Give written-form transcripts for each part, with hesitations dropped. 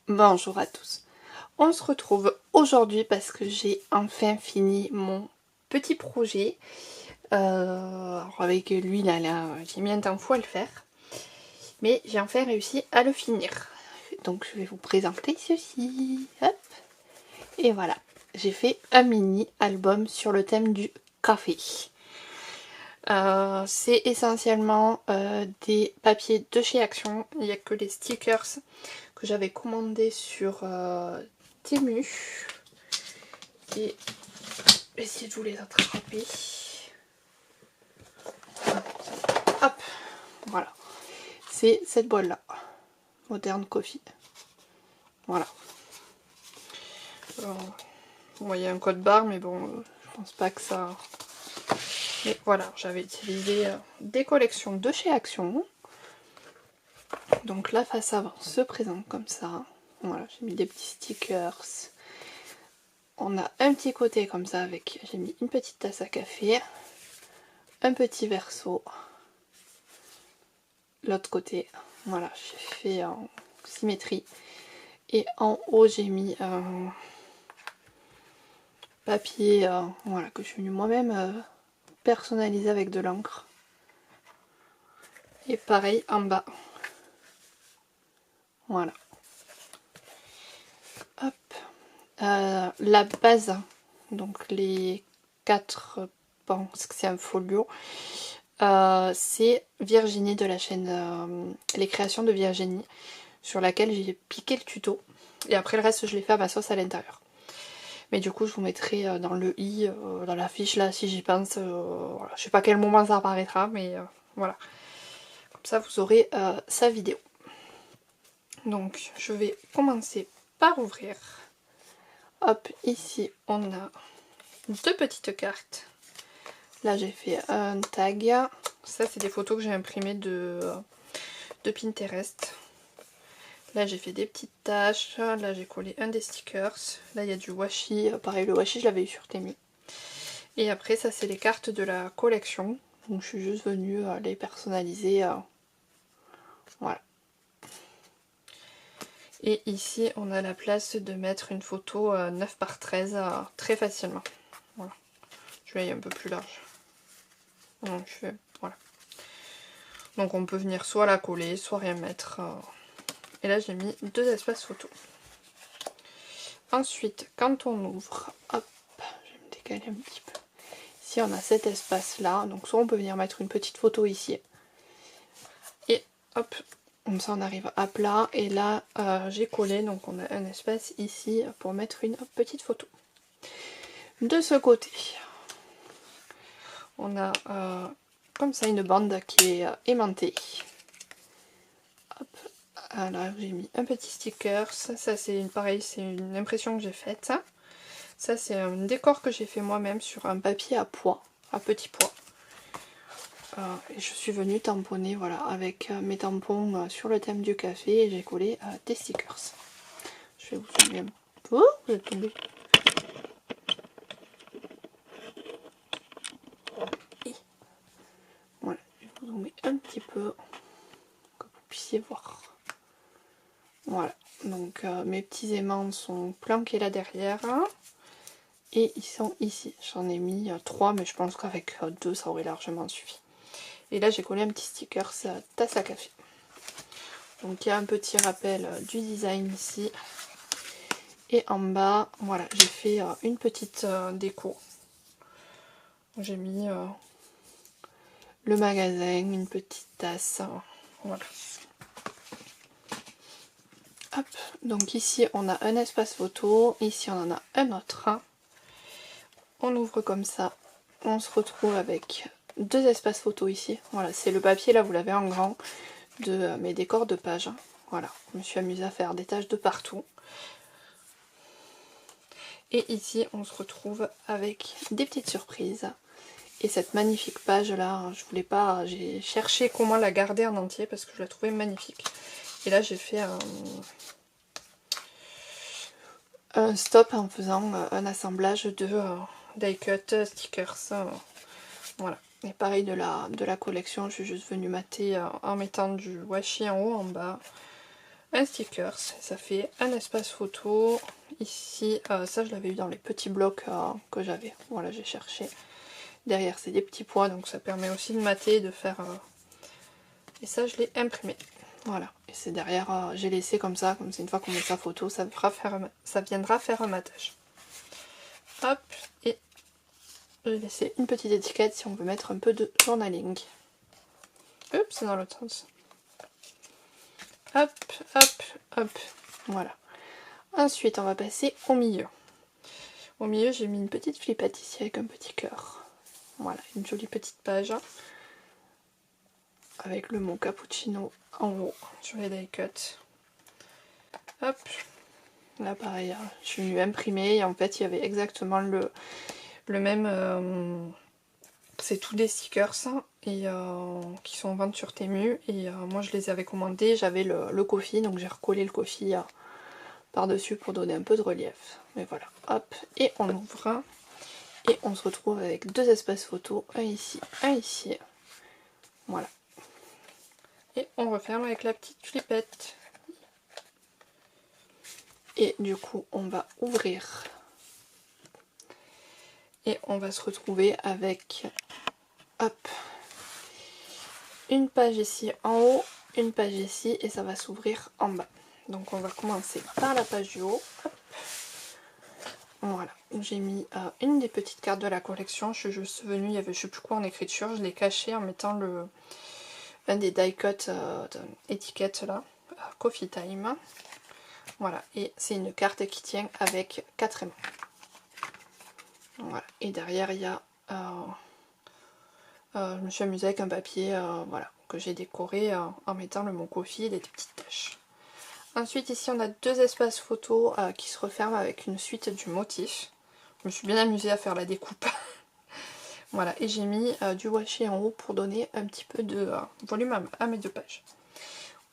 Bonjour à tous. On se retrouve aujourd'hui parce que j'ai enfin fini mon petit projet. Alors avec lui, là j'ai mis un temps fou à le faire. Mais j'ai enfin réussi à le finir. Donc je vais vous présenter ceci. Hop. Et voilà. J'ai fait un mini album sur le thème du café. C'est essentiellement des papiers de chez Action. Il n'y a que les stickers que j'avais commandés sur Temu. Et je vais essayer de vous les attraper. Hop, voilà. C'est cette boîte là. Modern Coffee. Voilà. Bon, il y a un code barre, mais bon, je pense pas que ça... Mais voilà, j'avais utilisé des collections de chez Action. Donc la face avant se présente comme ça. Voilà, j'ai mis des petits stickers. On a un petit côté comme ça avec, j'ai mis une petite tasse à café, un petit verso. L'autre côté, voilà, j'ai fait en symétrie. Et en haut, j'ai mis un papier voilà, que je suis venue moi-même personnaliser avec de l'encre. Et pareil en bas. Voilà. Hop. La base, donc les 4 pans, parce que c'est un folio, c'est Virginie de la chaîne Les Créations de Virginie, sur laquelle j'ai piqué le tuto. Et après le reste, je l'ai fait à ma sauce à l'intérieur. Mais du coup, je vous mettrai dans le i, dans la fiche là, si j'y pense. Voilà. Je sais pas à quel moment ça apparaîtra, mais voilà. Comme ça, vous aurez sa vidéo. Donc, je vais commencer par ouvrir. Hop, ici, on a 2 petites cartes. Là, j'ai fait un tag. Ça, c'est des photos que j'ai imprimées de Pinterest. Là, j'ai fait des petites taches. Là, j'ai collé un des stickers. Là, il y a du washi. Pareil, le washi, je l'avais eu sur Temu. Et après, ça, c'est les cartes de la collection. Donc, je suis juste venue les personnaliser. Voilà. Et ici, on a la place de mettre une photo 9 par 13 très facilement. Voilà. Je vais aller un peu plus large. Donc, voilà. Donc, on peut venir soit la coller, soit rien mettre. Et là, j'ai mis 2 espaces photos. Ensuite, quand on ouvre, hop, je vais me décaler un petit peu. Ici, on a cet espace-là. Donc, soit on peut venir mettre une petite photo ici. Et hop, comme ça, on arrive à plat. Et là, j'ai collé. Donc, on a un espace ici pour mettre une petite photo. De ce côté, on a comme ça une bande qui est aimantée. Hop, là, j'ai mis un petit sticker. Ça c'est pareil, c'est une impression que j'ai faite. Ça, c'est un décor que j'ai fait moi-même sur un papier à pois, à petits pois. Et je suis venue tamponner voilà, avec mes tampons sur le thème du café et j'ai collé des stickers. Je vais vous zoomer un peu. Oh, vous êtes tombé. Et voilà, je vais vous zoomer un petit peu pour que vous puissiez voir. Voilà, donc mes petits aimants sont planqués là derrière. Et ils sont ici. J'en ai mis 3, mais je pense qu'avec 2, ça aurait largement suffi. Et là, j'ai collé un petit sticker, tasse à café. Donc il y a un petit rappel du design ici. Et en bas, voilà, j'ai fait une petite déco. J'ai mis le magasin, une petite tasse. Voilà. Hop, donc ici on a un espace photo, ici on en a un autre. On ouvre comme ça, on se retrouve avec 2 espaces photo ici. Voilà, c'est le papier là, vous l'avez en grand, de mes décors de page. Voilà, je me suis amusée à faire des taches de partout. Et ici, on se retrouve avec des petites surprises. Et cette magnifique page là, je voulais pas, j'ai cherché comment la garder en entier parce que je la trouvais magnifique. Et là, j'ai fait un stop en faisant un assemblage de die cut stickers. Voilà. Et pareil de la collection, je suis juste venue mater en mettant du washi en haut, en bas. un sticker, ça fait un espace photo. Ici, ça je l'avais eu dans les petits blocs que j'avais, voilà j'ai cherché. Derrière c'est des petits pois, donc ça permet aussi de mater, de faire... Et ça je l'ai imprimé, voilà. Et c'est derrière, j'ai laissé comme ça une fois qu'on met sa photo, ça viendra faire un matage. Hop, et j'ai laissé une petite étiquette si on veut mettre un peu de journaling. Hop, c'est dans l'autre sens. Hop, hop, hop, voilà. Ensuite, on va passer au milieu. Au milieu, j'ai mis une petite flippette ici avec un petit cœur. Voilà, une jolie petite page. Avec le mot cappuccino en haut sur les die cuts. Hop. Là, pareil, je suis venue imprimer et en fait, il y avait exactement le même... c'est tous des stickers et qui sont en vente sur Temu. Et moi, je les avais commandés. J'avais le coffee, donc j'ai recollé le coffee par-dessus pour donner un peu de relief. Mais voilà, hop, et on ouvre. Et on se retrouve avec deux espaces photos, un ici, un ici. Voilà. Et on referme avec la petite flippette. Et du coup, on va ouvrir. Et on va se retrouver avec, hop, une page ici en haut, une page ici, et ça va s'ouvrir en bas. Donc on va commencer par la page du haut. Hop. Voilà, j'ai mis une des petites cartes de la collection. Je suis juste venue, il y avait je sais plus quoi en écriture. Je l'ai caché en mettant un des die cut étiquettes là, Coffee Time. Voilà, et c'est une carte qui tient avec 4 aimants. Voilà, et derrière il y a... je me suis amusée avec un papier voilà, que j'ai décoré en mettant le mot coffee et des petites taches. Ensuite ici on a deux espaces photos qui se referment avec une suite du motif. Je me suis bien amusée à faire la découpe. Voilà, et j'ai mis du washi en haut pour donner un petit peu de volume à mes deux pages.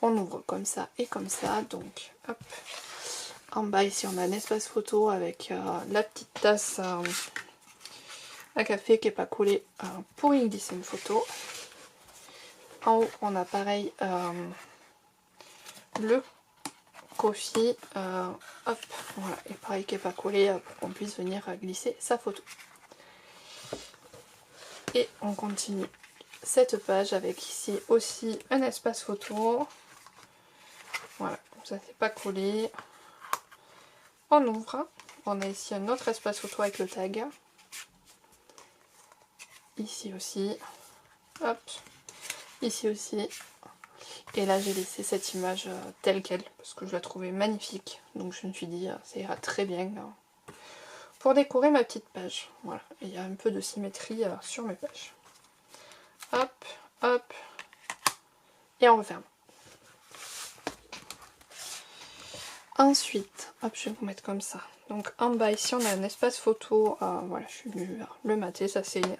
On ouvre comme ça et comme ça, donc hop. En bas ici on a un espace photo avec la petite tasse à café qui n'est pas collée pour y glisser une photo. En haut on a pareil le coffee, hop, voilà, et pareil qui n'est pas collé pour qu'on puisse venir glisser sa photo. Et on continue cette page avec ici aussi un espace photo. Voilà, comme ça c'est pas collé. On ouvre, on a ici un autre espace photo avec le tag. Ici aussi, hop, ici aussi. Et là j'ai laissé cette image telle qu'elle parce que je la trouvais magnifique. Donc je me suis dit ça ira très bien pour décorer ma petite page. Voilà, et il y a un peu de symétrie sur mes pages. Hop, hop, et on referme. Ensuite, hop, je vais vous mettre comme ça. Donc en bas ici on a un espace photo, voilà, je suis venue le mater, ça c'est une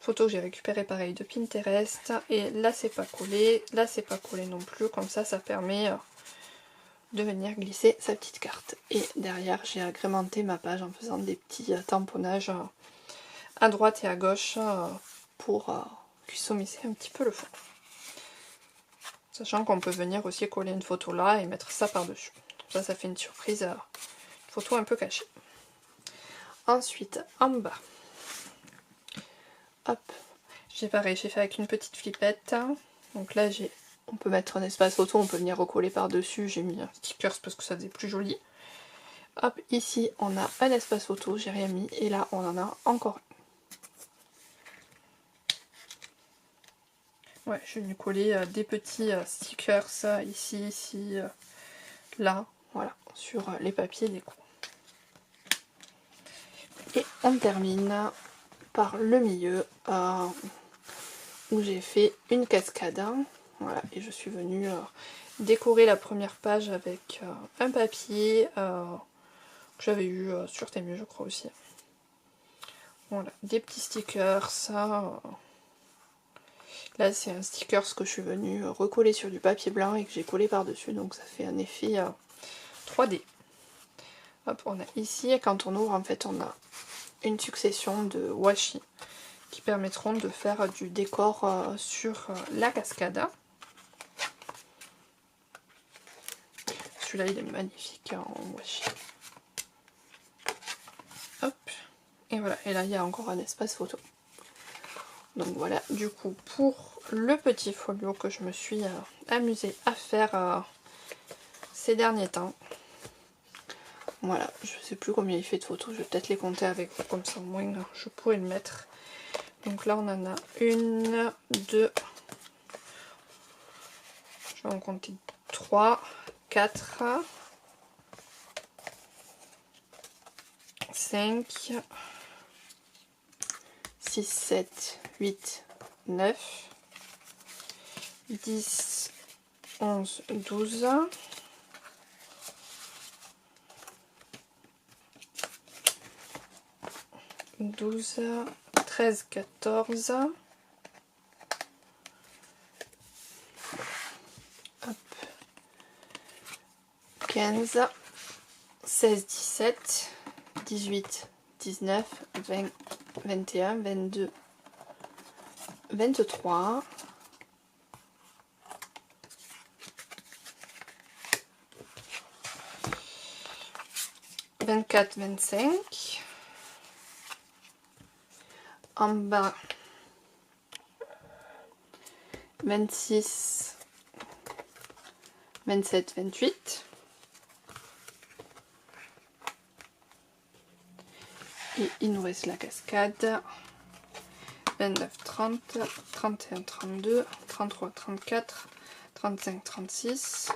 photo que j'ai récupérée pareil de Pinterest. Et là c'est pas collé, là c'est pas collé non plus, comme ça ça permet de venir glisser sa petite carte. Et derrière j'ai agrémenté ma page en faisant des petits tamponnages à droite et à gauche pour customiser un petit peu le fond. Sachant qu'on peut venir aussi coller une photo là et mettre ça par dessus. Ça fait une surprise, une photo un peu cachée. Ensuite, en bas, hop, j'ai pareil, j'ai fait avec une petite flippette. Donc là, on peut mettre un espace photo, on peut venir recoller par dessus. J'ai mis un sticker parce que ça faisait plus joli. Hop, ici, on a un espace photo, j'ai rien mis. Et là, on en a encore un. Ouais, je vais lui coller des petits stickers, ici, ici, là, voilà, sur les papiers des coups. Et on termine par le milieu où j'ai fait une cascade. Voilà, et je suis venue décorer la première page avec un papier que j'avais eu sur Temu, je crois aussi. Voilà, des petits stickers, ça. Là, c'est un sticker que je suis venue recoller sur du papier blanc et que j'ai collé par-dessus, donc ça fait un effet 3D. Hop, on a ici, et quand on ouvre, en fait, on a une succession de washi qui permettront de faire du décor sur la cascade. celui-là il est magnifique en washi. Hop, et voilà, et là il y a encore un espace photo. Donc voilà, du coup pour le petit folio que je me suis amusée à faire ces derniers temps. Voilà, je sais plus combien il fait de photos, je vais peut-être les compter avec vous, comme ça au moins je pourrais le mettre. Donc là on en a 1, 2, je vais en compter 3, 4, 5, 6, 7, 8, 9, 10, 11, 12, 12, 13, 14, hop, 15, 16, 17, 18, 19, 20, 21, 22, 23, 24, 25, en bas 26, 27, 28, et il nous reste la cascade, 29, 30, 31, 32, 33, 34, 35, 36,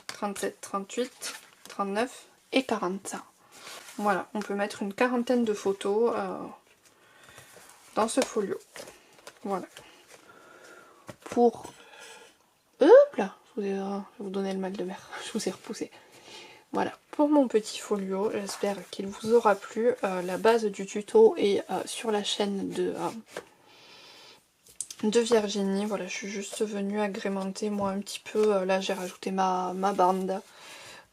37, 38, 39 et 40. Voilà, on peut mettre une quarantaine de photos dans ce folio. Voilà. Pour... Hop là, je vais vous donner le mal de mer, je vous ai repoussé. Voilà, pour mon petit folio, j'espère qu'il vous aura plu. La base du tuto est sur la chaîne de Virginie. Voilà, je suis juste venue agrémenter moi un petit peu. Là, j'ai rajouté ma bande.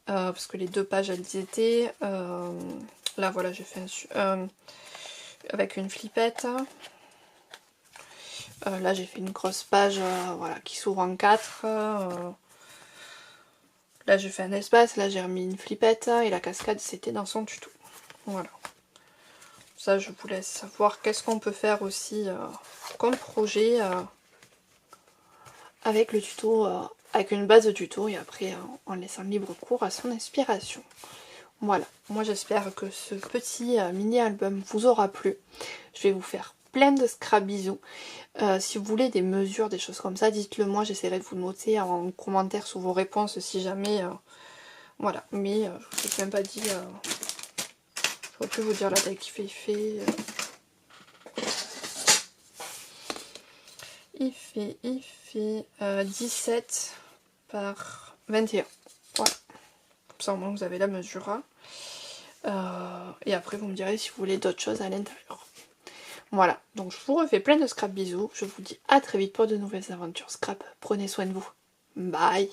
Parce que les 2 pages, elles y étaient. Là, voilà, j'ai fait avec une flippette. Là, j'ai fait une grosse page voilà, qui s'ouvre en 4. Là, j'ai fait un espace. Là, j'ai remis une flippette. Et la cascade, c'était dans son tuto. Voilà. Ça, je vous laisse voir qu'est-ce qu'on peut faire aussi comme projet avec le tuto, avec une base de tuto et après en laissant libre cours à son inspiration. Voilà, moi j'espère que ce petit mini album vous aura plu. Je vais vous faire plein de scrap bisous. Si vous voulez des mesures, des choses comme ça, dites-le moi, j'essaierai de vous noter en commentaire sous vos réponses si jamais... voilà, mais je vous ai même pas dit... je pourrais plus vous dire la taille qu'il fait. Il fait 17 par 21. Voilà. Comme ça au moins vous avez la mesure. Et après vous me direz si vous voulez d'autres choses à l'intérieur. Voilà, donc je vous refais plein de scrap bisous. Je vous dis à très vite pour de nouvelles aventures scrap. Prenez soin de vous. Bye.